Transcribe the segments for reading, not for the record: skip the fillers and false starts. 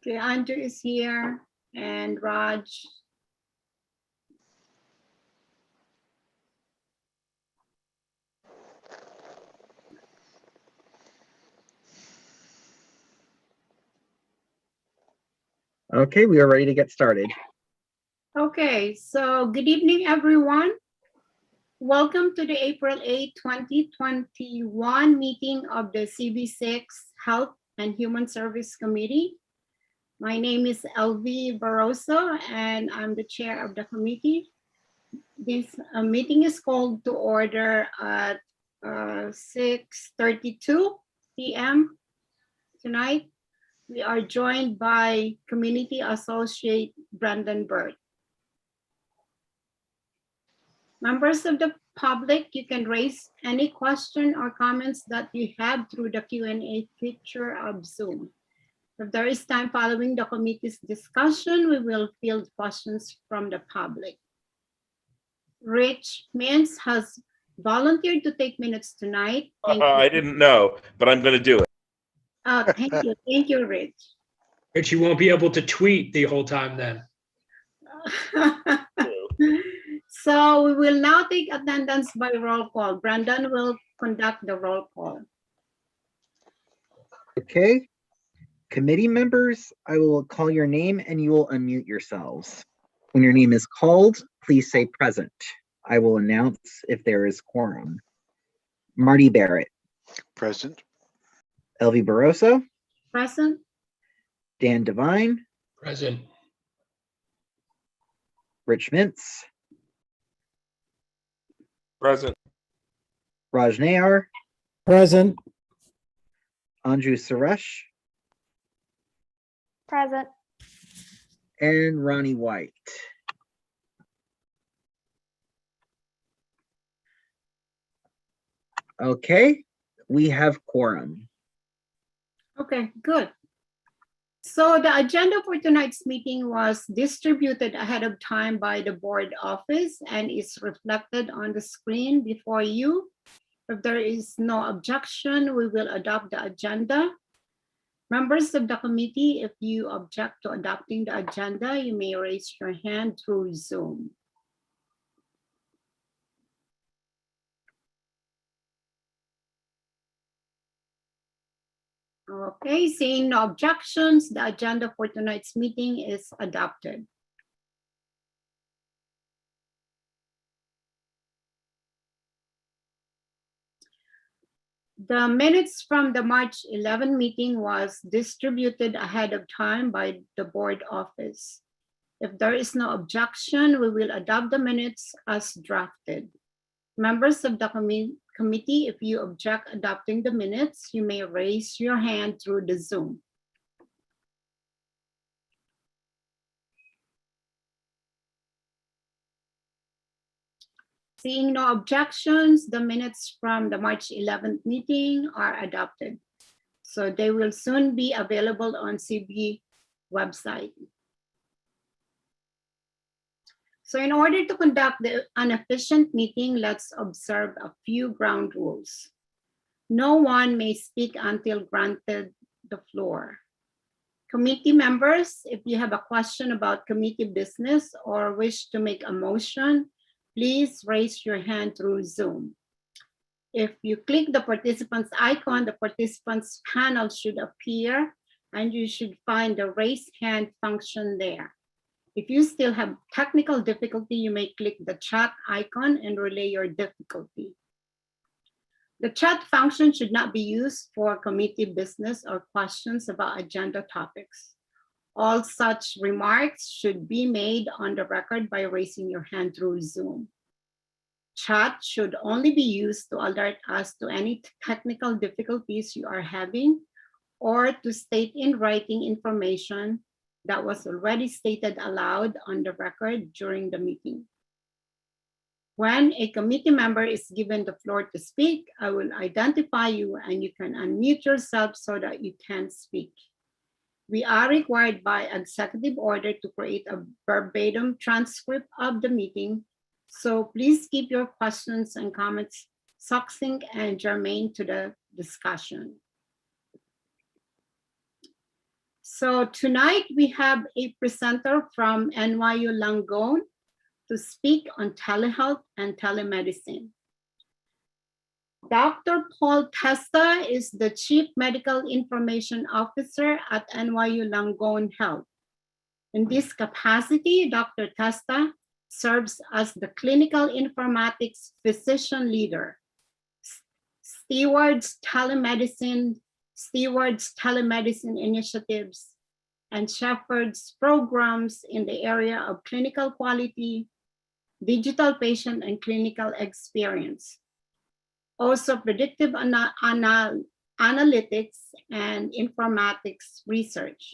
Okay, Andrew is here and Raj. Okay, we are ready to get started. Okay, so good evening, everyone. Welcome to the April 8, 2021 meeting of the CB6 Health and Human Service Committee. My name is LV Barroso, and I'm the chair of the committee. This meeting is called to order at 6:32 p.m. tonight. We are joined by Community Associate Brandon Bird. Members of the public, you can raise any question or comments that you have through the Q&A feature of Zoom. If there is time following the committee's discussion, we will field questions from the public. Rich Mintz has volunteered to take minutes tonight. Thank you. I didn't know, but I'm going to do it. Thank you, Rich. Rich, you won't be able to tweet the whole time then. So we will now take attendance by roll call. Brandon will conduct the roll call. Okay. Committee members, I will call your name and you will unmute yourselves. When your name is called, please say present. I will announce if there is quorum. Marty Barrett. Present. Elvie Barroso. Present. Dan Devine. Present. Rich Mintz. Present. Raj Nayar. Present. Anju Suresh. Present. And Ronnie White. Okay, we have quorum. Okay, good. So the agenda for tonight's meeting was distributed ahead of time by the board office and is reflected on the screen before you. If there is no objection, we will adopt the agenda. Members of the committee, if you object to adopting the agenda, you may raise your hand through Zoom. Okay, seeing no objections, the agenda for tonight's meeting is adopted. The minutes from the March 11 meeting was distributed ahead of time by the board office. If there is no objection, we will adopt the minutes as drafted. Members of the committee, if you object adopting the minutes, you may raise your hand through the Zoom. Seeing no objections, the minutes from the March 11th meeting are adopted. So they will soon be available on CB website. So in order to conduct an efficient meeting, let's observe a few ground rules. No one may speak until granted the floor. Committee members, if you have a question about committee business or wish to make a motion, please raise your hand through Zoom. If you click the participants icon, the participants panel should appear and you should find the raise hand function there. If you still have technical difficulty, you may click the chat icon and relay your difficulty. The chat function should not be used for committee business or questions about agenda topics. All such remarks should be made on the record by raising your hand through Zoom. Chat should only be used to alert us to any technical difficulties you are having or to state in writing information that was already stated aloud on the record during the meeting. When a committee member is given the floor to speak, I will identify you and you can unmute yourself so that you can speak. We are required by executive order to create a verbatim transcript of the meeting, so please keep your questions and comments succinct and germane to the discussion. So tonight we have a presenter from NYU Langone to speak on telehealth and telemedicine. Dr. Paul Testa is the Chief Medical Information Officer at NYU Langone Health. In this capacity, Dr. Testa serves as the Clinical Informatics Physician Leader, stewards telemedicine initiatives, and shepherds programs in the area of clinical quality, digital patient and clinical experience. Also predictive analytics and informatics research.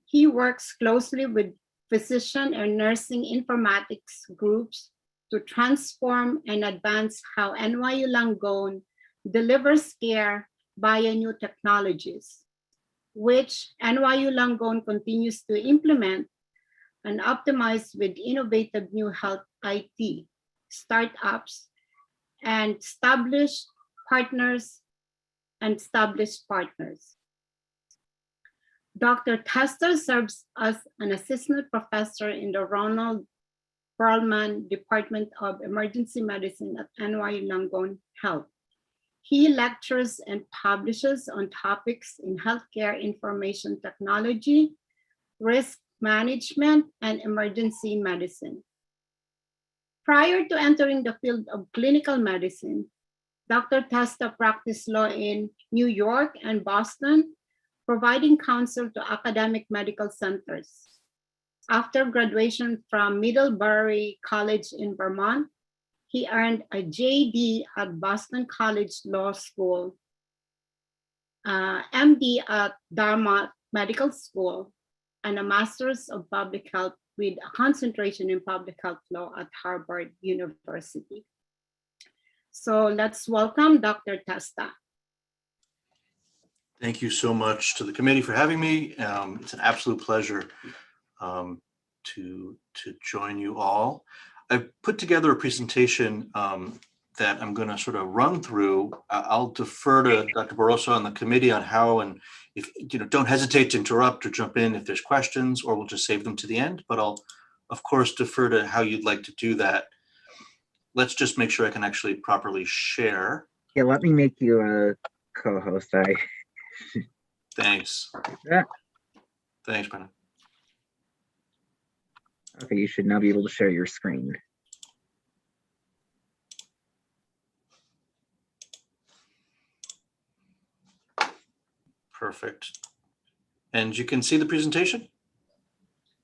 He works closely with physician and nursing informatics groups to transform and advance how NYU Langone delivers care via new technologies, which NYU Langone continues to implement and optimize with innovative new health IT, startups, and established partners. Dr. Testa serves as an assistant professor in the Ronald Perlman Department of Emergency Medicine at NYU Langone Health. He lectures and publishes on topics in healthcare information technology, risk management, and emergency medicine. Prior to entering the field of clinical medicine, Dr. Testa practiced law in New York and Boston, providing counsel to academic medical centers. After graduation from Middlebury College in Vermont, he earned a JD at Boston College Law School, MD at Dartmouth Medical School, and a Master's of Public Health with a concentration in public health law at Harvard University. So let's welcome Dr. Testa. Thank you so much to the committee for having me. It's an absolute pleasure to join you all. I've put together a presentation that I'm going to sort of run through. I'll defer to Dr. Barroso on the committee on how, and if don't hesitate to interrupt or jump in if there's questions, or we'll just save them to the end. But I'll, of course, defer to how you'd like to do that. Let's just make sure I can actually properly share. Yeah, let me make you a co-host. Thanks. Yeah. Thanks, Brennan. Okay, you should now be able to share your screen. Perfect. And you can see the presentation?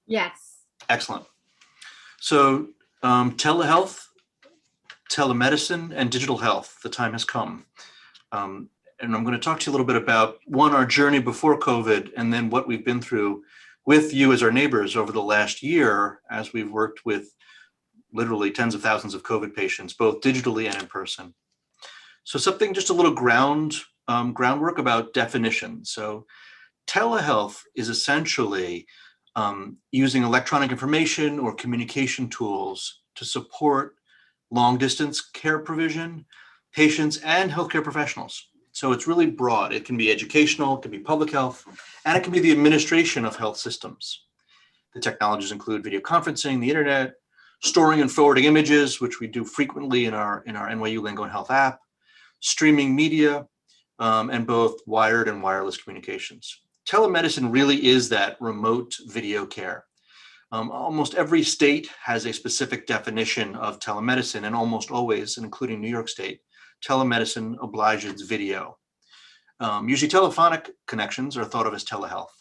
Yes. Excellent. So telehealth, telemedicine, and digital health, the time has come. And I'm going to talk to you a little bit about, one, our journey before COVID, and then what we've been through with you as our neighbors over the last year, as we've worked with literally tens of thousands of COVID patients, both digitally and in person. So something, just a little groundwork about definition. So telehealth is essentially using electronic information or communication tools to support long distance care provision, patients, and healthcare professionals. So it's really broad. It can be educational, it can be public health, and it can be the administration of health systems. The technologies include video conferencing, the internet, storing and forwarding images, which we do frequently in our NYU Langone Health app, streaming media, and both wired and wireless communications. Telemedicine really is that remote video care. Almost every state has a specific definition of telemedicine, and almost always, including New York State, telemedicine obliges video. Usually telephonic connections are thought of as telehealth.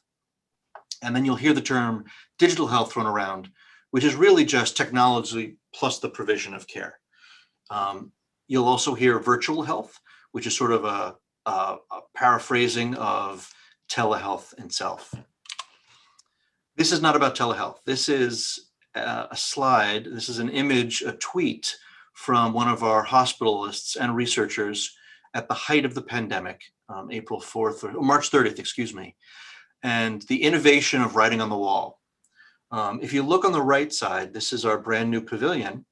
And then you'll hear the term digital health thrown around, which is really just technology plus the provision of care. You'll also hear virtual health, which is sort of a paraphrasing of telehealth itself. This is not about telehealth. This is a slide. This is an image, a tweet from one of our hospitalists and researchers at the height of the pandemic, April 4th or March 30th, excuse me, and the innovation of writing on the wall. If you look on the right side, this is our brand new pavilion,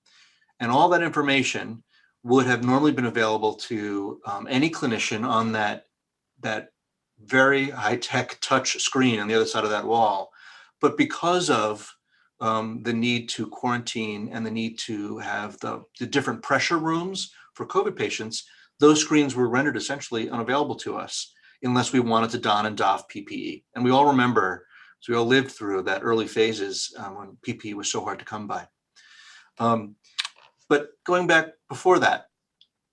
and all that information would have normally been available to any clinician on that very high-tech touch screen on the other side of that wall. But because of the need to quarantine and the need to have the different pressure rooms for COVID patients, those screens were rendered essentially unavailable to us unless we wanted to don and doff PPE. And we all remember, so we all lived through that early phases when PPE was so hard to come by. But going back before that,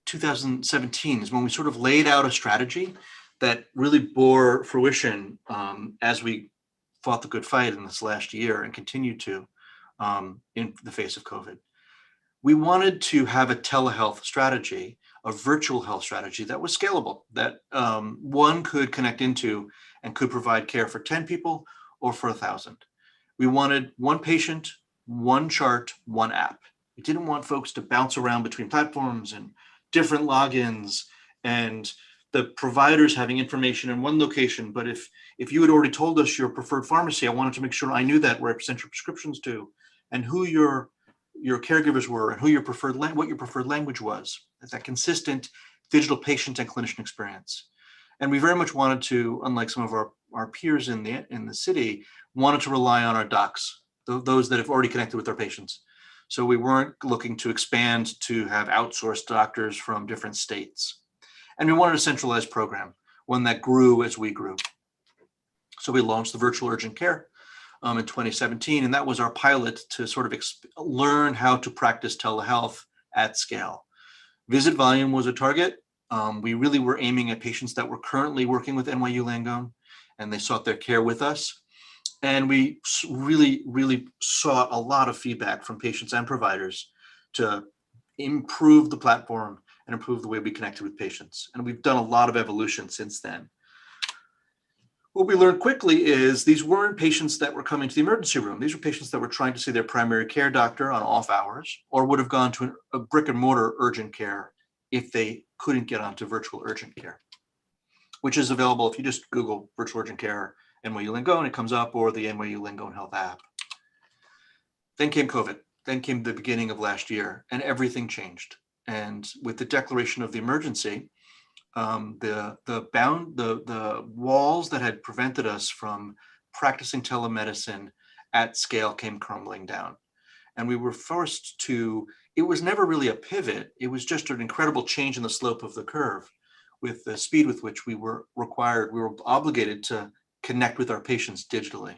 2017 is when we sort of laid out a strategy that really bore fruition as we fought the good fight in this last year and continued to in the face of COVID. We wanted to have a telehealth strategy, a virtual health strategy that was scalable, that one could connect into and could provide care for 10 people or for 1,000. We wanted one patient, one chart, one app. We didn't want folks to bounce around between platforms and different logins and the providers having information in one location. But if you had already told us your preferred pharmacy, I wanted to make sure I knew that, where I sent your prescriptions to, and who your caregivers were, and who your what your preferred language was. It's that consistent digital patient and clinician experience. And we very much wanted to, unlike some of our peers in the city, wanted to rely on our docs, those that have already connected with their patients. So we weren't looking to expand to have outsourced doctors from different states. And we wanted a centralized program, one that grew as we grew. So we launched the virtual urgent care in 2017, and that was our pilot to sort of learn how to practice telehealth at scale. Visit volume was a target. We really were aiming at patients that were currently working with NYU Langone, and they sought their care with us. And we really, really sought a lot of feedback from patients and providers to improve the platform and improve the way we connected with patients. And we've done a lot of evolution since then. What we learned quickly is these weren't patients that were coming to the emergency room. These were patients that were trying to see their primary care doctor on off hours, or would have gone to a brick and mortar urgent care if they couldn't get onto virtual urgent care, which is available if you just Google virtual urgent care NYU Langone, it comes up, or the NYU Langone Health app. Then came COVID. Then came the beginning of last year, and everything changed. And with the declaration of the emergency, the walls that had prevented us from practicing telemedicine at scale came crumbling down. And we were forced to, it was never really a pivot. It was just an incredible change in the slope of the curve with the speed with which we were obligated to connect with our patients digitally.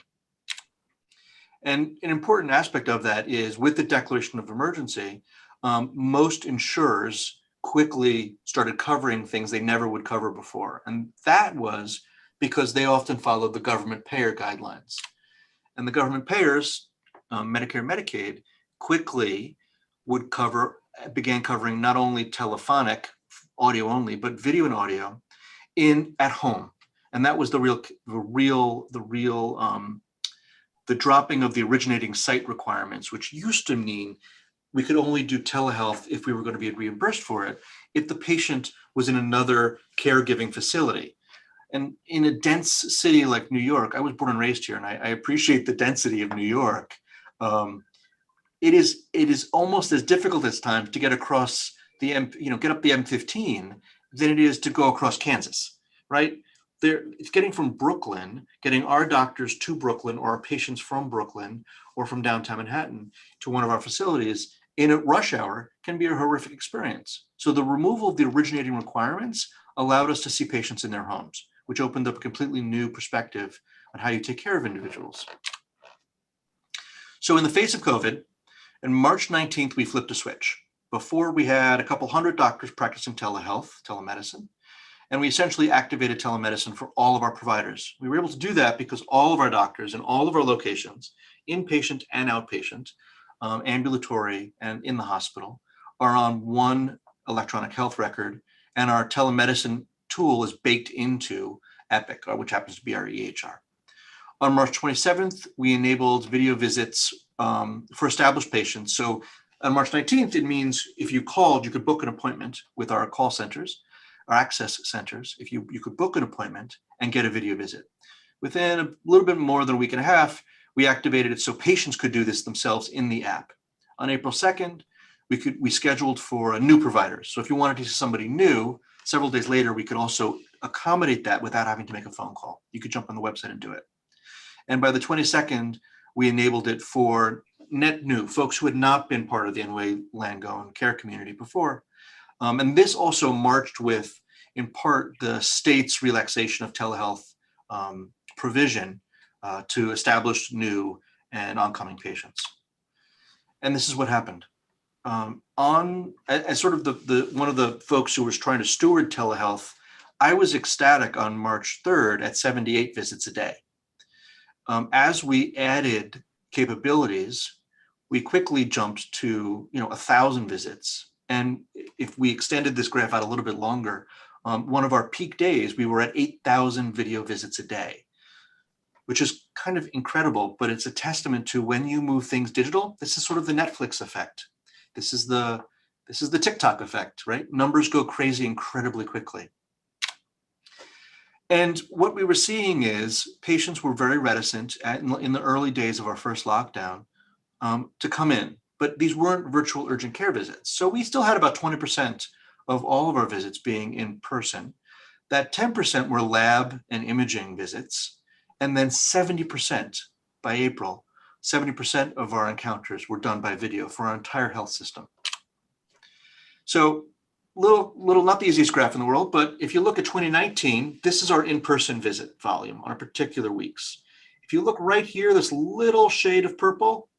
And an important aspect of that is with the declaration of emergency, most insurers quickly started covering things they never would cover before. And that was because they often followed the government payer guidelines. And the government payers, Medicare, Medicaid, quickly began covering not only telephonic audio only, but video and audio at home. And that was the dropping of the originating site requirements, which used to mean we could only do telehealth if we were going to be reimbursed for it, if the patient was in another caregiving facility. And in a dense city like New York, I was born and raised here, and I appreciate the density of New York. It is almost as difficult at times to get across get up the M15 than it is to go across Kansas, right? It's getting from Brooklyn, getting our doctors to Brooklyn or our patients from Brooklyn or from downtown Manhattan to one of our facilities in a rush hour can be a horrific experience. So the removal of the originating requirements allowed us to see patients in their homes, which opened up a completely new perspective on how you take care of individuals. So in the face of COVID, on March 19th, we flipped a switch. Before, we had a couple hundred doctors practicing telemedicine. And we essentially activated telemedicine for all of our providers. We were able to do that because all of our doctors in all of our locations, inpatient and outpatient, ambulatory and in the hospital, are on one electronic health record. And our telemedicine tool is baked into Epic, which happens to be our EHR. On March 27th, we enabled video visits for established patients. So on March 19th, it means if you called, you could book an appointment with our call centers, our access centers. If you could book an appointment and get a video visit. Within a little bit more than a week and a half, we activated it so patients could do this themselves in the app. On April 2nd, we scheduled for a new provider. So if you wanted to see somebody new, several days later, we could also accommodate that without having to make a phone call. You could jump on the website and do it. And by the 22nd, we enabled it for net new folks who had not been part of the NY Langone care community before. And this also marched with, in part, the state's relaxation of telehealth provision to establish new and oncoming patients. And this is what happened. As sort of one of the folks who was trying to steward telehealth, I was ecstatic on March 3rd at 78 visits a day. As we added capabilities, we quickly jumped to 1,000 visits. And if we extended this graph out a little bit longer, one of our peak days, we were at 8,000 video visits a day, which is kind of incredible, but it's a testament to when you move things digital, this is sort of the Netflix effect. This is the TikTok effect, right? Numbers go crazy incredibly quickly. And what we were seeing is patients were very reticent in the early days of our first lockdown to come in, but these weren't virtual urgent care visits. So we still had about 20% of all of our visits being in person. That 10% were lab and imaging visits, and then 70% by April, 70% of our encounters were done by video for our entire health system. So little, not the easiest graph in the world, but if you look at 2019, this is our in-person visit volume on particular weeks. If you look right here, this little shade of purple,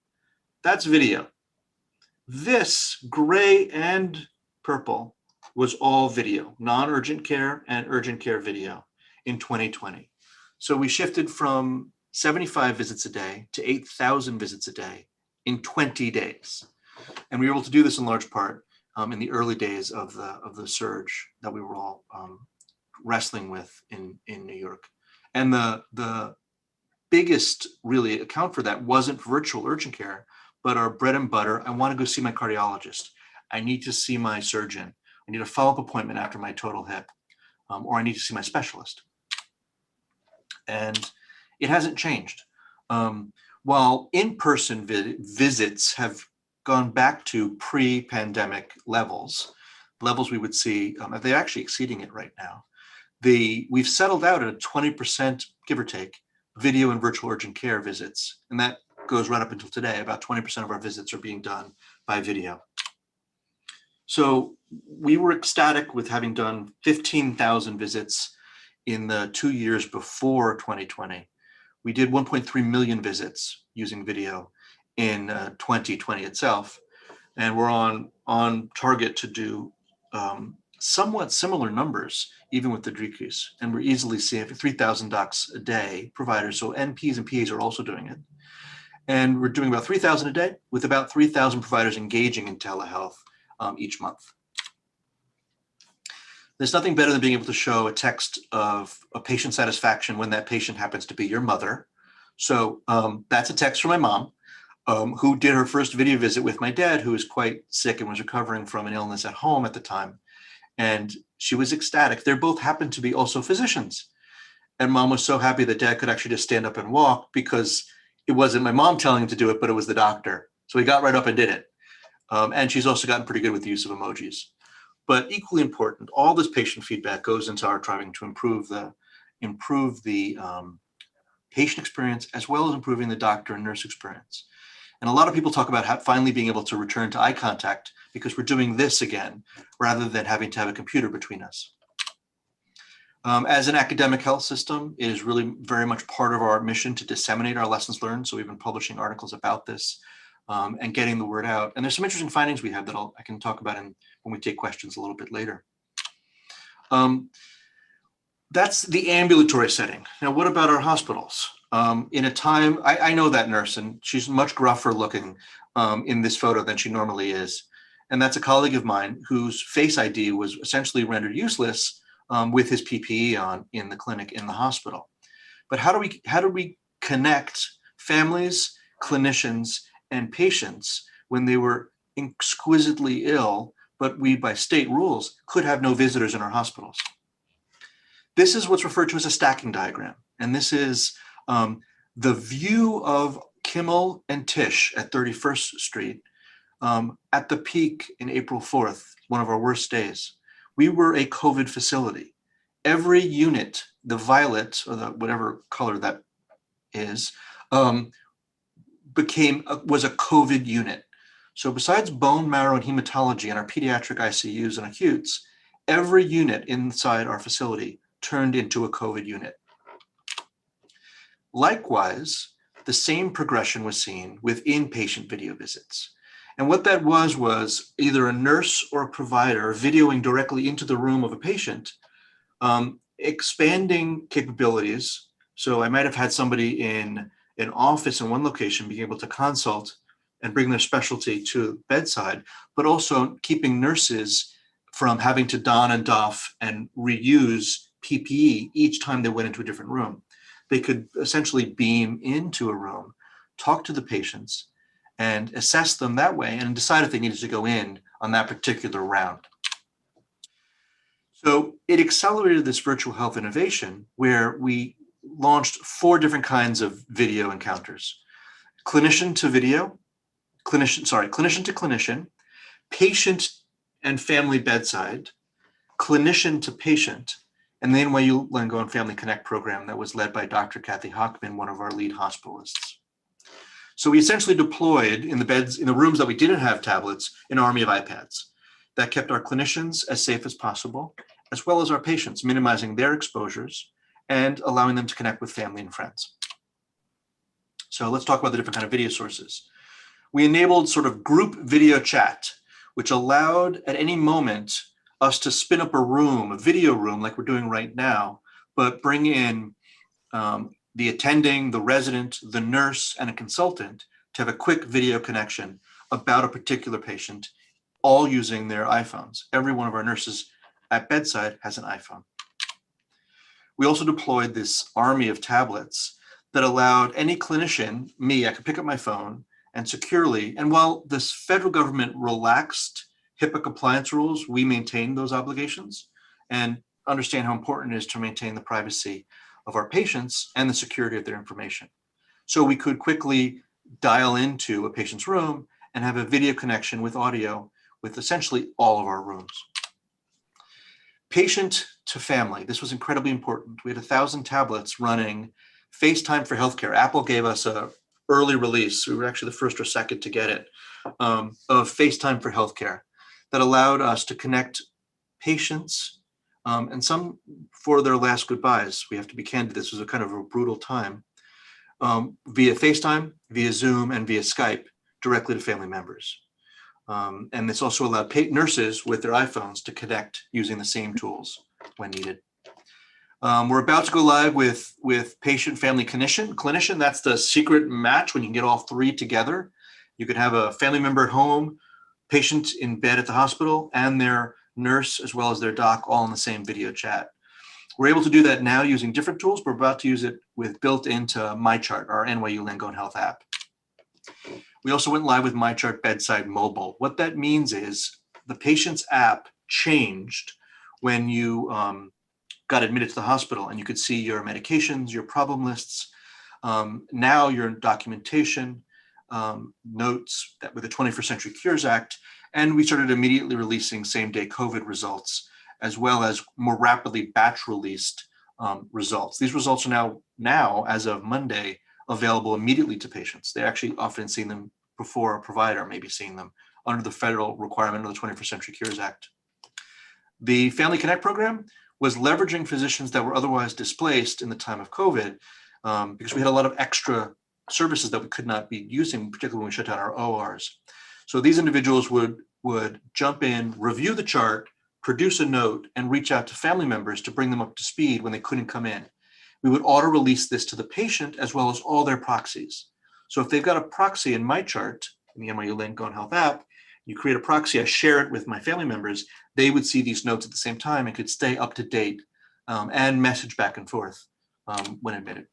that's video. This gray and purple was all video, non-urgent care and urgent care video in 2020. So we shifted from 75 visits a day to 8,000 visits a day in 20 days. And we were able to do this in large part in the early days of the surge that we were all wrestling with in New York. And the biggest really account for that wasn't virtual urgent care, but our bread and butter. I want to go see my cardiologist. I need to see my surgeon. I need a follow-up appointment after my total hip, or I need to see my specialist. And it hasn't changed. While in-person visits have gone back to pre-pandemic levels we would see, they're actually exceeding it right now. We've settled out at a 20%, give or take, video and virtual urgent care visits. And that goes right up until today. About 20% of our visits are being done by video. So we were ecstatic with having done 15,000 visits in the 2 years before 2020. We did 1.3 million visits using video in 2020 itself. And we're on target to do somewhat similar numbers, even with the decrease. And we're easily seeing 3,000 docs a day providers. So NPs and PAs are also doing it. And we're doing about 3,000 a day with about 3,000 providers engaging in telehealth each month. There's nothing better than being able to show a text of a patient satisfaction when that patient happens to be your mother. So that's a text from my mom, who did her first video visit with my dad, who was quite sick and was recovering from an illness at home at the time. And she was ecstatic. They both happened to be also physicians. And mom was so happy that dad could actually just stand up and walk, because it wasn't my mom telling him to do it, but it was the doctor. So he got right up and did it. And she's also gotten pretty good with the use of emojis. But equally important, all this patient feedback goes into our trying to improve the patient experience, as well as improving the doctor and nurse experience. And a lot of people talk about finally being able to return to eye contact, because we're doing this again, rather than having to have a computer between us. As an academic health system, it is really very much part of our mission to disseminate our lessons learned. So we've been publishing articles about this and getting the word out. And there's some interesting findings we have that I can talk about when we take questions a little bit later. That's the ambulatory setting. Now, what about our hospitals? In a time, I know that nurse, and she's much gruffer looking in this photo than she normally is. And that's a colleague of mine whose Face ID was essentially rendered useless with his PPE on in the clinic in the hospital. But how do we connect families, clinicians, and patients when they were exquisitely ill, but we, by state rules, could have no visitors in our hospitals? This is what's referred to as a stacking diagram. And this is the view of Kimmel and Tisch at 31st Street at the peak in April 4th, one of our worst days. We were a COVID facility. every unit, the violet or the whatever color that is, was a COVID unit. So besides bone marrow and hematology and our pediatric ICUs and acutes, every unit inside our facility turned into a COVID unit. Likewise, the same progression was seen with inpatient video visits. And what that was either a nurse or a provider videoing directly into the room of a patient, expanding capabilities. So I might have had somebody in an office in one location being able to consult and bring their specialty to bedside, but also keeping nurses from having to don and doff and reuse PPE each time they went into a different room. They could essentially beam into a room, talk to the patients, and assess them that way and decide if they needed to go in on that particular round. So it accelerated this virtual health innovation where we launched 4 different kinds of video encounters: clinician to video, clinician to clinician, patient and family bedside, clinician to patient, and the NYU Langone Family Connect program that was led by Dr. Kathy Hockman, one of our lead hospitalists. So we essentially deployed in the rooms that we didn't have tablets, an army of iPads that kept our clinicians as safe as possible, as well as our patients, minimizing their exposures and allowing them to connect with family and friends. So let's talk about the different kind of video sources. We enabled sort of group video chat, which allowed at any moment us to spin up a room, a video room like we're doing right now, but bring in the attending, the resident, the nurse, and a consultant to have a quick video connection about a particular patient, all using their iPhones. Every one of our nurses at bedside has an iPhone. We also deployed this army of tablets that allowed any clinician, I could pick up my phone and securely, and while this federal government relaxed HIPAA compliance rules, we maintained those obligations and understand how important it is to maintain the privacy of our patients and the security of their information. So we could quickly dial into a patient's room and have a video connection with audio with essentially all of our rooms. Patient to family, this was incredibly important. We had 1,000 tablets running FaceTime for Healthcare. Apple gave us an early release. We were actually the first or second to get it, of FaceTime for Healthcare that allowed us to connect patients and some for their last goodbyes. We have to be candid, this was a kind of a brutal time, via FaceTime, via Zoom, and via Skype directly to family members. And this also allowed nurses with their iPhones to connect using the same tools when needed. We're about to go live with patient, family, clinician. That's the secret match when you can get all 3 together. You could have a family member at home, patient in bed at the hospital, and their nurse as well as their doc all in the same video chat. We're able to do that now using different tools. We're about to use it with built into MyChart, our NYU Langone Health app. We also went live with MyChart Bedside Mobile. What that means is the patient's app changed when you got admitted to the hospital, and you could see your medications, your problem lists. Now your documentation, notes that with the 21st Century Cures Act, and we started immediately releasing same-day COVID results, as well as more rapidly batch-released results. These results are now, as of Monday, available immediately to patients. They're actually often seeing them before a provider may be seeing them under the federal requirement of the 21st Century Cures Act. The Family Connect program was leveraging physicians that were otherwise displaced in the time of COVID because we had a lot of extra services that we could not be using, particularly when we shut down our ORs. So these individuals would jump in, review the chart, produce a note, and reach out to family members to bring them up to speed when they couldn't come in. We would auto-release this to the patient as well as all their proxies. So if they've got a proxy in MyChart, in the NYU Langone Health app, you create a proxy, I share it with my family members, they would see these notes at the same time and could stay up to date and message back and forth when admitted.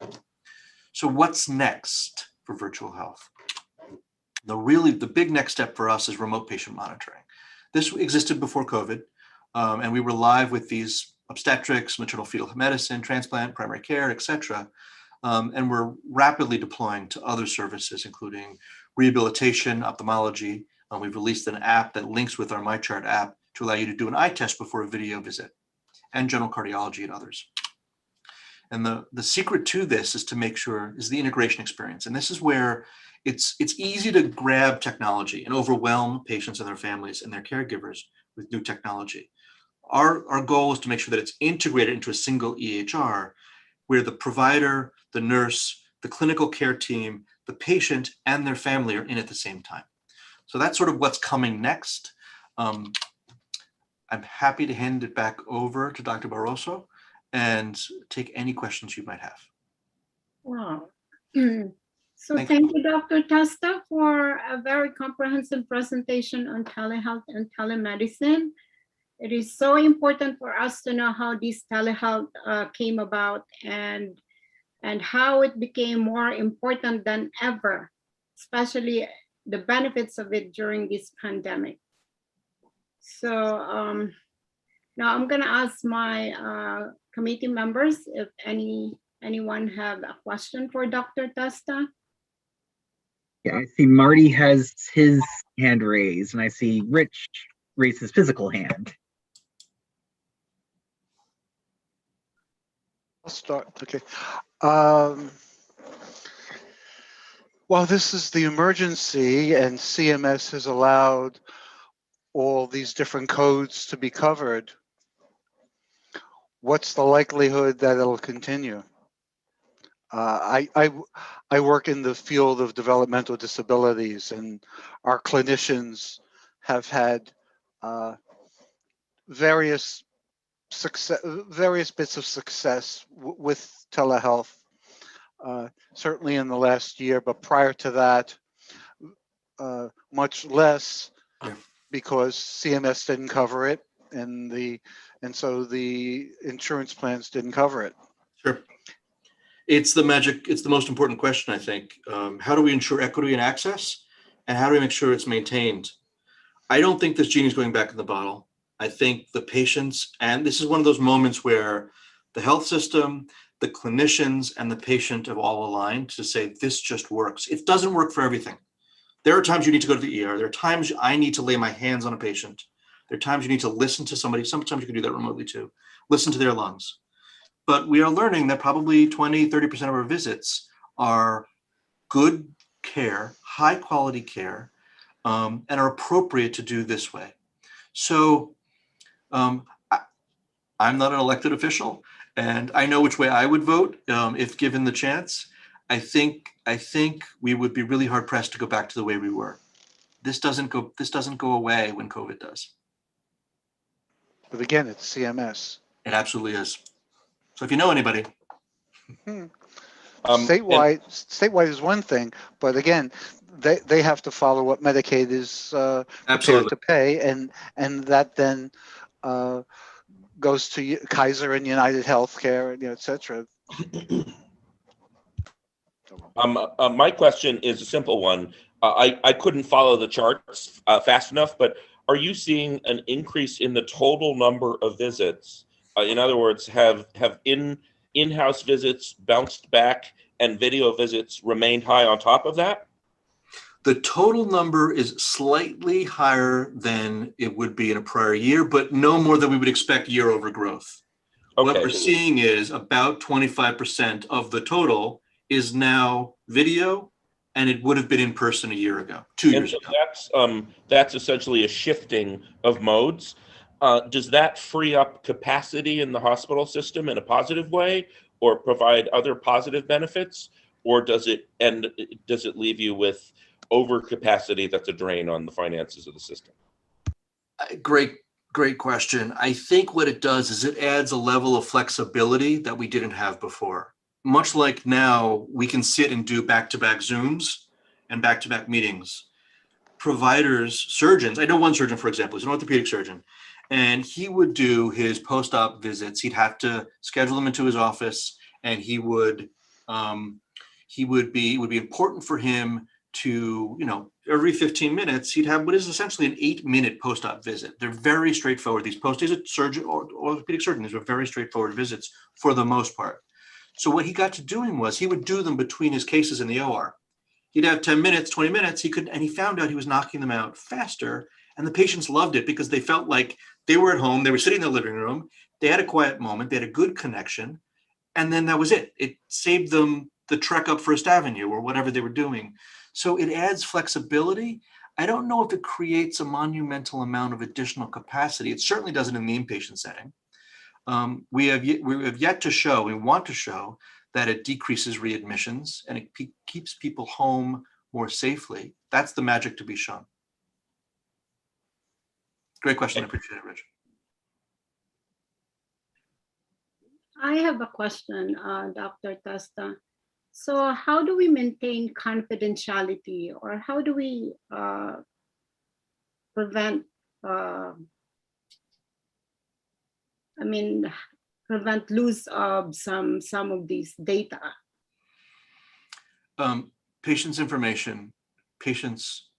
So what's next for virtual health? The big next step for us is remote patient monitoring. This existed before COVID, and we were live with these obstetrics, maternal fetal medicine, transplant, primary care, et cetera. And we're rapidly deploying to other services, including rehabilitation, ophthalmology. We've released an app that links with our MyChart app to allow you to do an eye test before a video visit. and general cardiology and others. And the secret to this is to make sure is the integration experience. And this is where it's easy to grab technology and overwhelm patients and their families and their caregivers with new technology. Our goal is to make sure that it's integrated into a single EHR where the provider, the nurse, the clinical care team, the patient, and their family are in at the same time. So that's sort of what's coming next. I'm happy to hand it back over to Dr. Barroso and take any questions you might have. Wow. So Thank thank you, Dr. Testa, for a very comprehensive presentation on telehealth and telemedicine. It is so important for us to know how this telehealth came about and how it became more important than ever, especially the benefits of it during this pandemic. So now I'm gonna ask my committee members if anyone have a question for Dr. Testa. Yeah, I see Marty has his hand raised, and I see Rich raise his physical hand. I'll start. Okay. Well, this is the emergency, and CMS has allowed all these different codes to be covered. What's the likelihood that it'll continue? I work in the field of developmental disabilities, and our clinicians have had various bits of success with telehealth, certainly in the last year, but prior to that, much less, because CMS didn't cover it, and so the insurance plans didn't cover it. Sure. It's the most important question, I think. How do we ensure equity and access? And how do we make sure it's maintained? I don't think this genie's going back in the bottle. I think the patients, and this is one of those moments where the health system, the clinicians, and the patient have all aligned to say, this just works. It doesn't work for everything. There are times you need to go to the ER. There are times I need to lay my hands on a patient. There are times you need to listen to somebody. Sometimes you can do that remotely too. Listen to their lungs. But we are learning that probably 20, 30% of our visits are good care, high quality care, and are appropriate to do this way. So I'm not an elected official, and I know which way I would vote if given the chance. I think we would be really hard pressed to go back to the way we were. This doesn't go away when COVID does. But again, it's CMS. It absolutely is. So if you know anybody. Statewide is one thing, but again, they have to follow what Medicaid is prepared to pay, and that then goes to Kaiser and United Healthcare, et cetera. My question is a simple one. I couldn't follow the charts fast enough, but are you seeing an increase in the total number of visits? In other words, have in-house visits bounced back and video visits remained high on top of that? The total number is slightly higher than it would be in a prior year, but no more than we would expect year over growth. Okay. What we're seeing is about 25% of the total is now video, and it would have been in person a year ago, 2 years ago. That's essentially a shifting of modes. Does that free up capacity in the hospital system in a positive way, or provide other positive benefits, or does it leave you with overcapacity that's a drain on the finances of the system? Great question. I think what it does is it adds a level of flexibility that we didn't have before. Much like now, we can sit and do back-to-back Zooms and back-to-back meetings. Providers, surgeons, I know one surgeon, for example, he's an orthopedic surgeon, and he would do his post-op visits. He'd have to schedule them into his office, and it would be important for him to, every 15 minutes, he'd have what is essentially an 8-minute post-op visit. They're very straightforward. He's a surgeon or orthopedic surgeon. These are very straightforward visits for the most part. So what he got to doing was he would do them between his cases in the OR. He'd have 10 minutes, 20 minutes. And he found out he was knocking them out faster. And the patients loved it because they felt like they were at home. They were sitting in the living room. they had a quiet moment, they had a good connection, and then that was it. It saved them the trek up First Avenue or whatever they were doing. So it adds flexibility. I don't know if it creates a monumental amount of additional capacity. It certainly doesn't in the inpatient setting. We have yet to show, we want to show that it decreases readmissions and it keeps people home more safely. That's the magic to be shown. Great question. I appreciate it, Rich. I have a question, Dr. Testa. So how do we maintain confidentiality, or how do we prevent, prevent loss of some of these data? Patients' information, patients'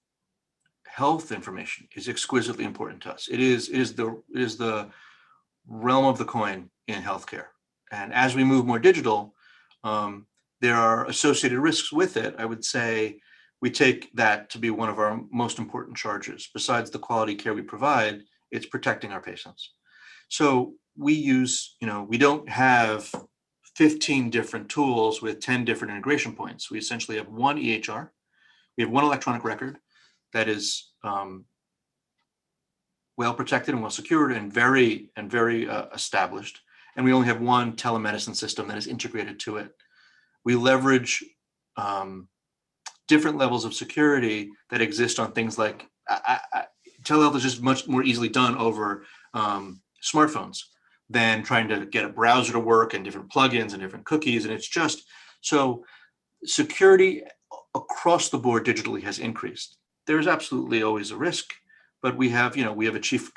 health information is exquisitely important to us. It is the realm of the coin in healthcare. And as we move more digital, there are associated risks with it. I would say we take that to be one of our most important charges. Besides the quality care we provide, it's protecting our patients. So we use, we don't have 15 different tools with 10 different integration points. We essentially have one EHR. We have one electronic record that is well protected and well secured and very established. And we only have one telemedicine system that is integrated to it. We leverage different levels of security that exist on things like telehealth is just much more easily done over smartphones than trying to get a browser to work and different plugins and different cookies. And it's just, so security across the board digitally has increased. There's absolutely always a risk, but we have a chief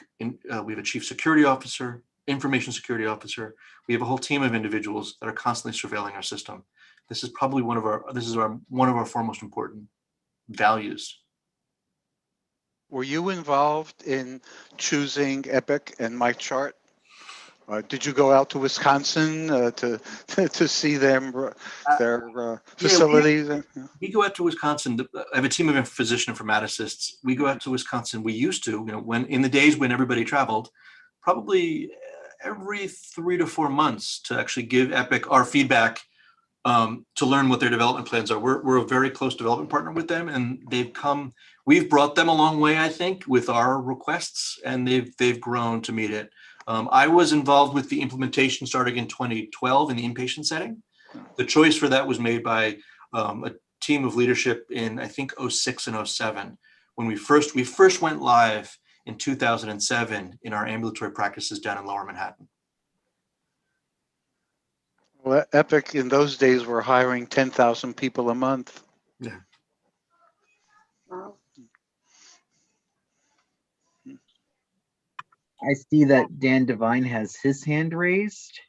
security officer, information security officer. We have a whole team of individuals that are constantly surveilling our system. This is probably one of our foremost important values. Were you involved in choosing Epic and MyChart? Did you go out to Wisconsin to see their facilities? We go out to Wisconsin. I have a team of physician informaticists. We go out to Wisconsin. We used to, when in the days when everybody traveled, probably every 3 to 4 months to actually give Epic our feedback to learn what their development plans are. We're a very close development partner with them, and we've brought them a long way, I think, with our requests, and they've grown to meet it. I was involved with the implementation starting in 2012 in the inpatient setting. The choice for that was made by a team of leadership in, I think, 06 and 07, when we first went live in 2007 in our ambulatory practices down in Lower Manhattan. Well, Epic in those days were hiring 10,000 people a month. Yeah. Wow. I see that Dan Devine has his hand raised.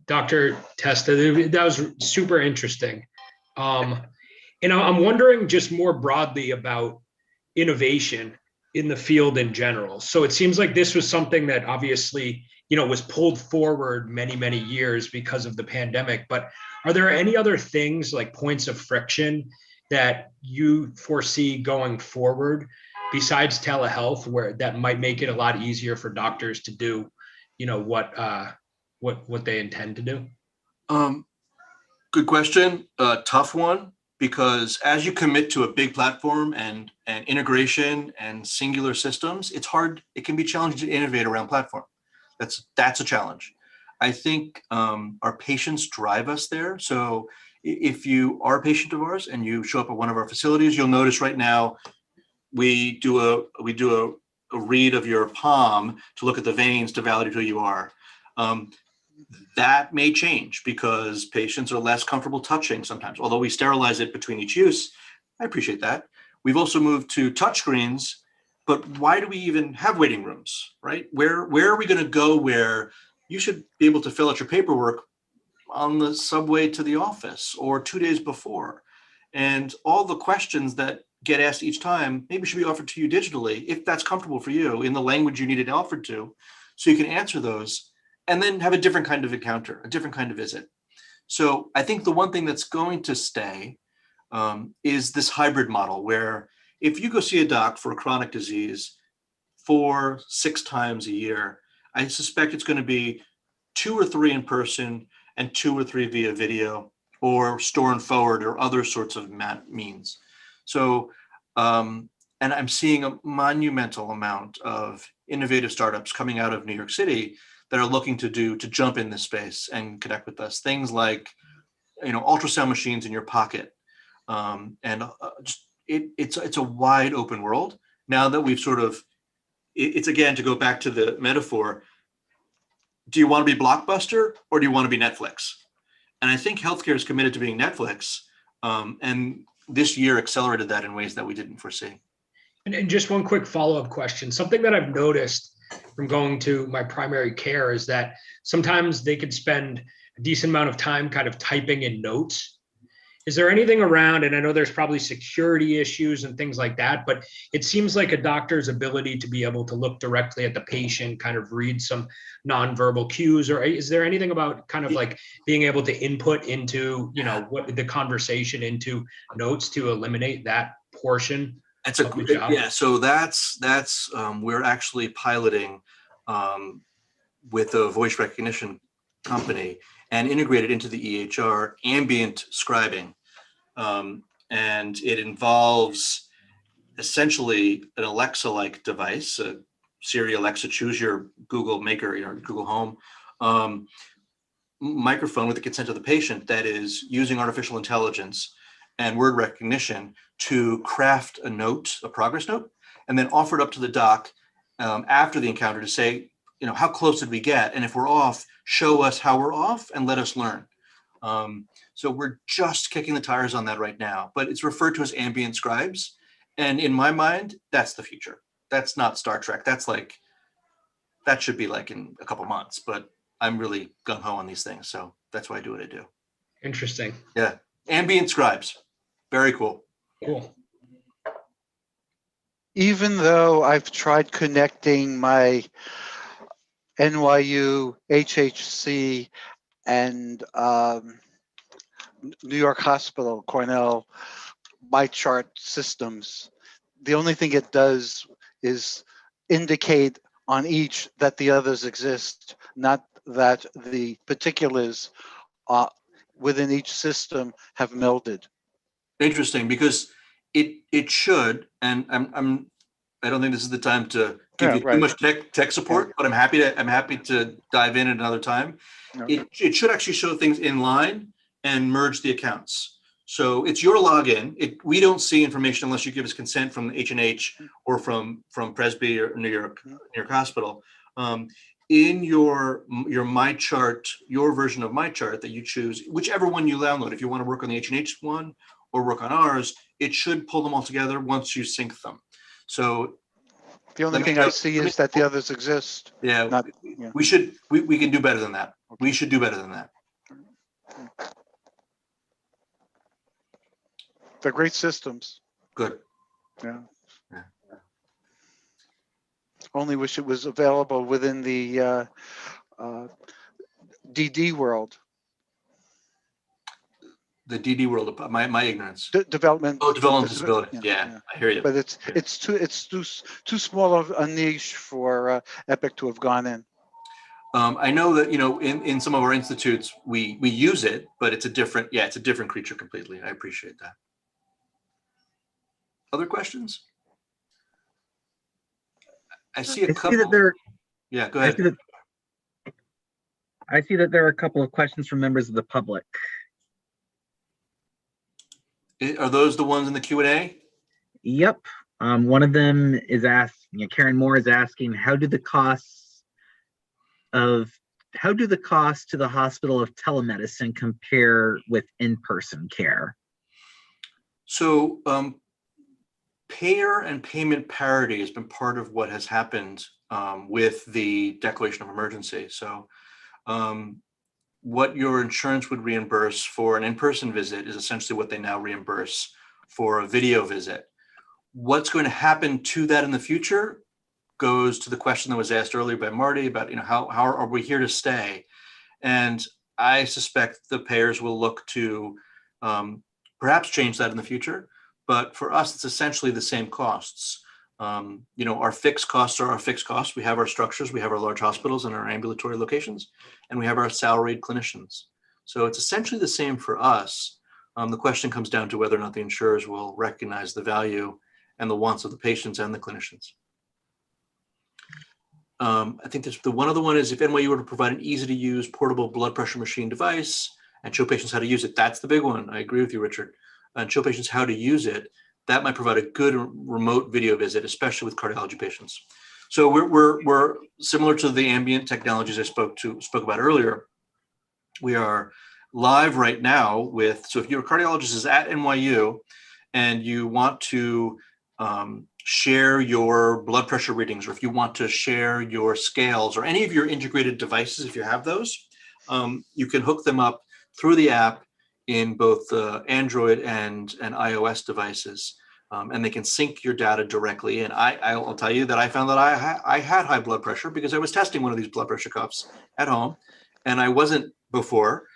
Dr. Testa, that was super interesting. And I'm wondering just more broadly about innovation in the field in general. So it seems like this was something that obviously, was pulled forward many, many years because of the pandemic. But are there any other things like points of friction that you foresee going forward besides telehealth, where that might make it a lot easier for doctors to do, what they intend to do? Good question. Tough one, because as you commit to a big platform and integration and singular systems, it's hard. It can be challenging to innovate around platform. That's a challenge. I think our patients drive us there. So if you are a patient of ours and you show up at one of our facilities, you'll notice right now we do a read of your palm to look at the veins to validate who you are. That may change because patients are less comfortable touching sometimes, although we sterilize it between each use. I appreciate that. We've also moved to touchscreens, but why do we even have waiting rooms, right? Where are we going to go where you should be able to fill out your paperwork on the subway to the office or 2 days before? And all the questions that get asked each time maybe should be offered to you digitally, if that's comfortable for you, in the language you need it offered to, so you can answer those and then have a different kind of encounter, a different kind of visit. So I think the one thing that's going to stay is this hybrid model, where if you go see a doc for a chronic disease 4-6 times a year, I suspect it's going to be 2 or 3 in person and 2 or 3 via video or store and forward or other sorts of means. So, and I'm seeing a monumental amount of innovative startups coming out of New York City that are looking to jump in this space and connect with us. Things like, ultrasound machines in your pocket, and just it's a wide open world now that we've sort of. It's again, to go back to the metaphor. Do you want to be Blockbuster or do you want to be Netflix? And I think healthcare is committed to being Netflix, and this year accelerated that in ways that we didn't foresee. And just one quick follow-up question. Something that I've noticed from going to my primary care is that sometimes they could spend a decent amount of time kind of typing in notes. Is there anything around, and I know there's probably security issues and things like that, but it seems like a doctor's ability to be able to look directly at the patient, kind of read some nonverbal cues, or is there anything about kind of like being able to input into, what the conversation into notes to eliminate that portion? That's a of the job? yeah. So that's we're actually piloting with a voice recognition company and integrated into the EHR ambient scribing, and it involves essentially an Alexa-like device, a Siri, Alexa, choose your Google Maker, Google Home microphone with the consent of the patient that is using artificial intelligence and word recognition to craft a note, a progress note, and then offer it up to the doc after the encounter to say, how close did we get? And if we're off, show us how we're off and let us learn. So we're just kicking the tires on that right now, but it's referred to as ambient scribes. And in my mind, that's the future. That's not Star Trek. That should be like in a couple months, but I'm really gung-ho on these things. So that's why I do what I do. Interesting. Yeah. Ambient scribes. Very cool. Cool. Even though I've tried connecting my NYU, HHC, and New York Hospital, Cornell, my chart systems, the only thing it does is indicate on each that the others exist, not that the particulars within each system have melded. Interesting, because it should, and I don't think this is the time to give you too much tech support, but I'm happy to dive in at another time. It should actually show things in line and merge the accounts. So it's your login. We don't see information unless you give us consent from H&H or from Presby or New York Hospital. In your My Chart, your version of My Chart that you choose, whichever one you download, if you want to work on the H&H one or work on ours, it should pull them all together once you sync them. So the only thing I see is that the others exist. Yeah, we can do better than that. Okay. We should do better than that. They're great systems. Good. Yeah. Only wish it was available within the DD world. The DD world, my ignorance. Development. Oh, development disability. Yeah, I hear you. But it's too small of a niche for Epic to have gone in. I know that in some of our institutes we use it, but it's a different creature completely. I appreciate that. Other questions? I see a couple. Yeah, go ahead. I see that there are a couple of questions from members of the public. Are those the ones in the Q&A? Yep. One of them is asking, Karen Moore is asking, how do the costs to the hospital of telemedicine compare with in-person care? So payer and payment parity has been part of what has happened with the declaration of emergency. So what your insurance would reimburse for an in-person visit is essentially what they now reimburse for a video visit. What's going to happen to that in the future goes to the question that was asked earlier by Marty about, how are we here to stay? And I suspect the payers will look to perhaps change that in the future. But for us, it's essentially the same costs. Our fixed costs are our fixed costs. We have our structures, we have our large hospitals and our ambulatory locations, and we have our salaried clinicians. So it's essentially the same for us. The question comes down to whether or not the insurers will recognize the value and the wants of the patients and the clinicians. I think there's one other one is if NYU were to provide an easy to use portable blood pressure machine device and show patients how to use it. That's the big one. I agree with you, Richard. And show patients how to use it. That might provide a good remote video visit, especially with cardiology patients. So we're similar to the ambient technologies I spoke about earlier. We are live right now with, so if your cardiologist is at NYU and you want to share your blood pressure readings, or if you want to share your scales or any of your integrated devices, if you have those, you can hook them up through the app in both Android and iOS devices, and they can sync your data directly. And I'll tell you that I found that I had high blood pressure because I was testing one of these blood pressure cuffs at home, and I wasn't before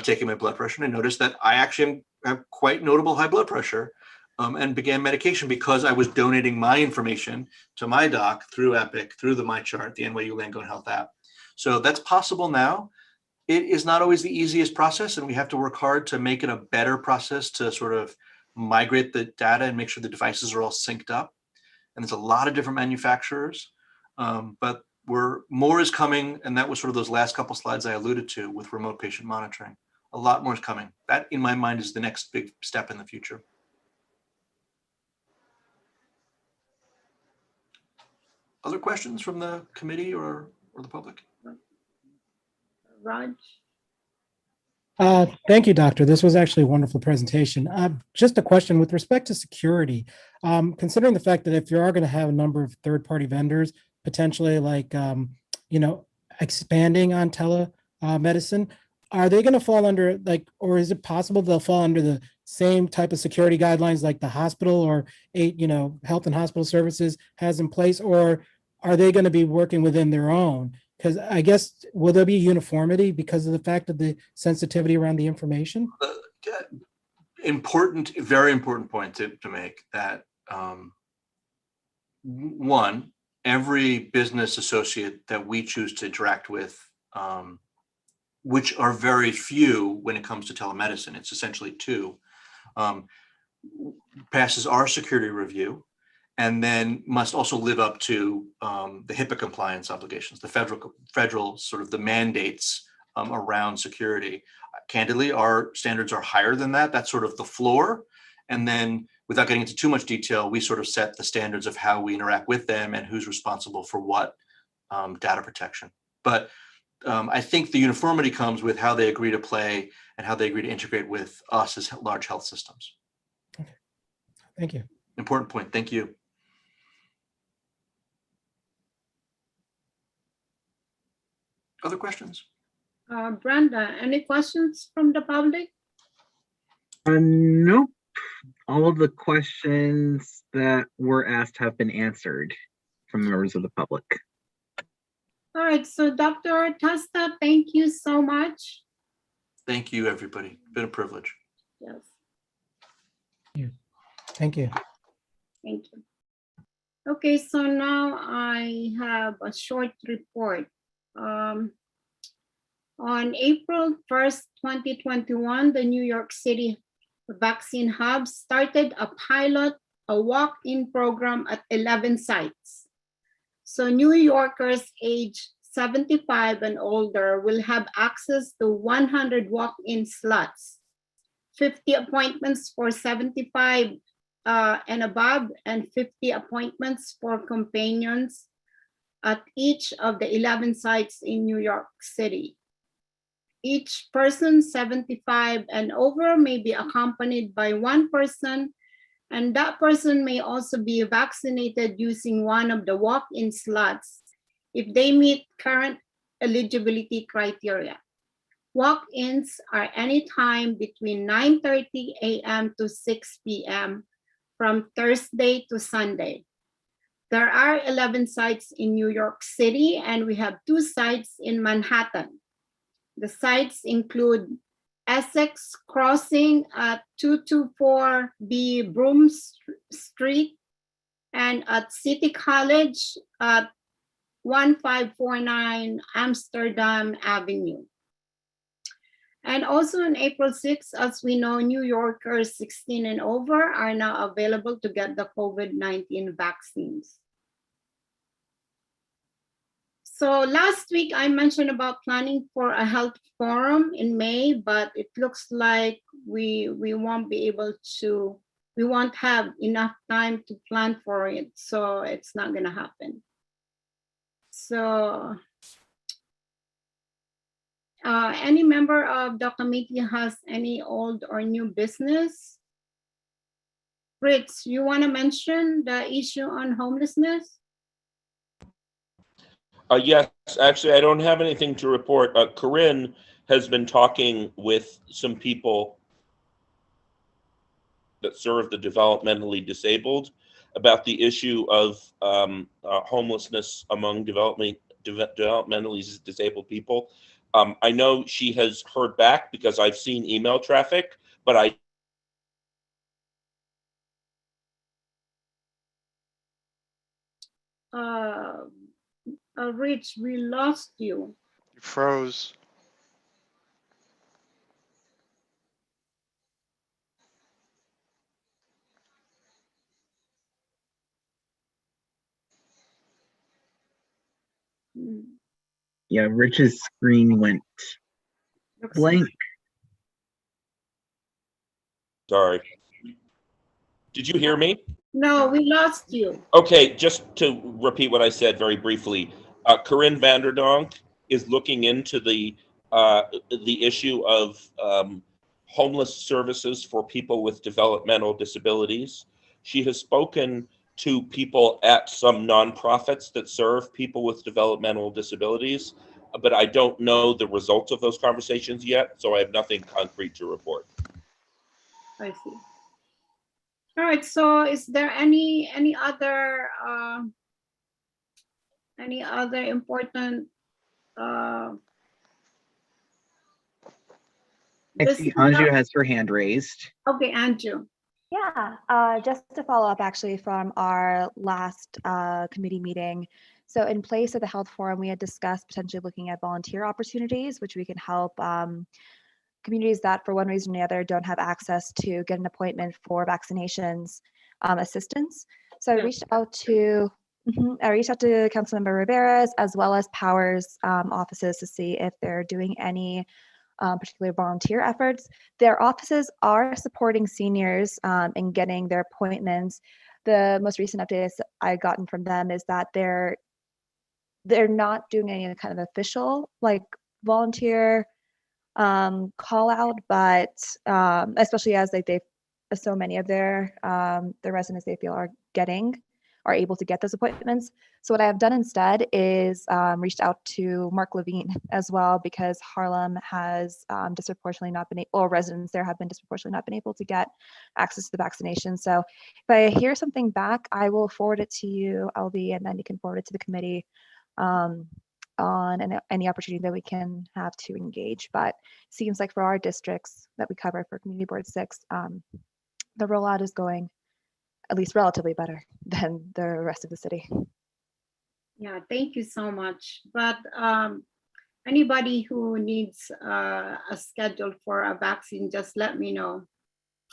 taking my blood pressure. And I noticed that I actually have quite notable high blood pressure, and began medication because I was donating my information to my doc through Epic, through the MyChart, the NYU Langone Health app. So that's possible now. It is not always the easiest process, and we have to work hard to make it a better process to sort of migrate the data and make sure the devices are all synced up. And there's a lot of different manufacturers, but more is coming, and that was sort of those last couple slides I alluded to with remote patient monitoring. A lot more is coming. That, in my mind, is the next big step in the future. Other questions from the committee or the public? Raj? Thank you, Doctor. This was actually a wonderful presentation. Just a question with respect to security, considering the fact that if you are going to have a number of third-party vendors, potentially like, expanding on telemedicine, are they going to fall under or is it possible they'll fall under the same type of security guidelines like the hospital or Health and Hospital Services has in place, or are they going to be working within their own? Because I guess, will there be uniformity because of the fact of the sensitivity around the information? Very important point to make that one, every business associate that we choose to interact with, which are very few when it comes to telemedicine, it's essentially two, passes our security review, and then must also live up to the HIPAA compliance obligations, the federal sort of the mandates around security. Candidly, our standards are higher than that. That's sort of the floor. And then without getting into too much detail, we sort of set the standards of how we interact with them and who's responsible for what data protection. But I think the uniformity comes with how they agree to play and how they agree to integrate with us as large health systems. Okay. Thank you. Important point. Thank you. Other questions? Brenda, any questions from the public? Nope. All of the questions that were asked have been answered from members of the public. All right, so Dr. Testa, thank you so much. Thank you, everybody. Been a privilege. Yes. Thank you. Thank you. Okay, so now I have a short report. On April 1st, 2021, the New York City Vaccine Hub started a walk-in program at 11 sites. So New Yorkers age 75 and older will have access to 100 walk-in slots, 50 appointments for 75 and above, and 50 appointments for companions at each of the 11 sites in New York City. Each person 75 and over may be accompanied by one person, and that person may also be vaccinated using one of the walk-in slots if they meet current eligibility criteria. Walk-ins are anytime between 9:30 a.m. to 6 p.m. from Thursday to Sunday. There are 11 sites in New York City, and we have 2 sites in Manhattan. The sites include Essex Crossing at 224B Broome Street and at City College at 1549 Amsterdam Avenue. And also on April 6th, as we know, New Yorkers 16 and over are now available to get the COVID-19 vaccines. So last week I mentioned about planning for a health forum in May, but it looks like we won't be able to, we won't have enough time to plan for it. So it's not gonna happen. So any member of the committee has any old or new business? Fritz, you wanna mention the issue on homelessness? Yes, actually, I don't have anything to report. Corinne has been talking with some people that serve the developmentally disabled about the issue of homelessness among developmentally disabled people. I know she has heard back because I've seen email traffic, but I Rich, we lost you. You froze. Yeah, Rich's screen went Looks blank. sorry. Did you hear me? No, we lost you. Okay, just to repeat what I said very briefly, Corinne Vanderdonk is looking into the issue of homeless services for people with developmental disabilities. She has spoken to people at some nonprofits that serve people with developmental disabilities, but I don't know the results of those conversations yet, so I have nothing concrete to report. I see. All right, so is there any other important I see Anju has her hand raised. Okay, Anju. Yeah, just to follow up actually from our last committee meeting. So in place of the health forum, we had discussed potentially looking at volunteer opportunities, which we can help communities that for one reason or the other don't have access to get an appointment for vaccinations assistance. So I reached out to Councilmember Rivera's as well as Power's offices to see if they're doing any particular volunteer efforts. Their offices are supporting seniors in getting their appointments. The most recent updates I've gotten from them is that they're not doing any kind of official like volunteer call out, but especially as they've so many of their residents they feel are able to get those appointments. So what I have done instead is reached out to Mark Levine as well, because Harlem has disproportionately not been able, or residents there have been disproportionately not been able to get access to the vaccination. So if I hear something back, I will forward it to you, LB, and then you can forward it to the committee on any opportunity that we can have to engage. But it seems like for our districts that we cover for Community Board 6, the rollout is going at least relatively better than the rest of the city. Yeah, thank you so much. But anybody who needs a schedule for a vaccine, just let me know.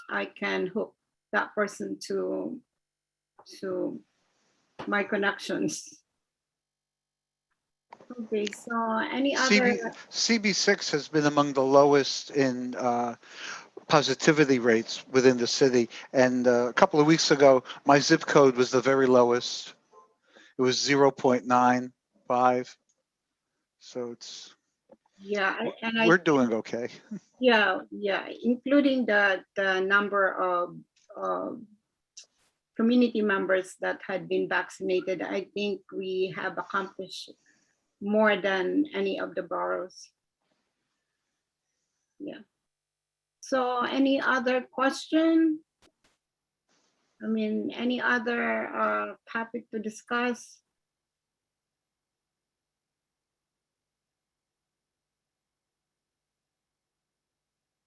I can hook that person to my connections. Okay, so any other? CB6 has been among the lowest in positivity rates within the city. And a couple of weeks ago, my zip code was the very lowest. It was 0.95. So it's, Yeah, and we're doing okay. Yeah, including the number of community members that had been vaccinated. I think we have accomplished more than any of the boroughs. Yeah. So any other question? I mean, any other topic to discuss?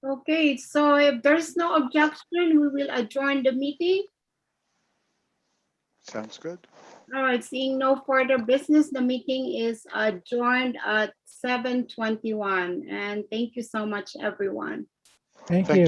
Okay, so if there's no objection, we will adjourn the meeting. Sounds good. All right, seeing no further business, the meeting is adjourned at 7:21. And thank you so much, everyone. Thank Thank you.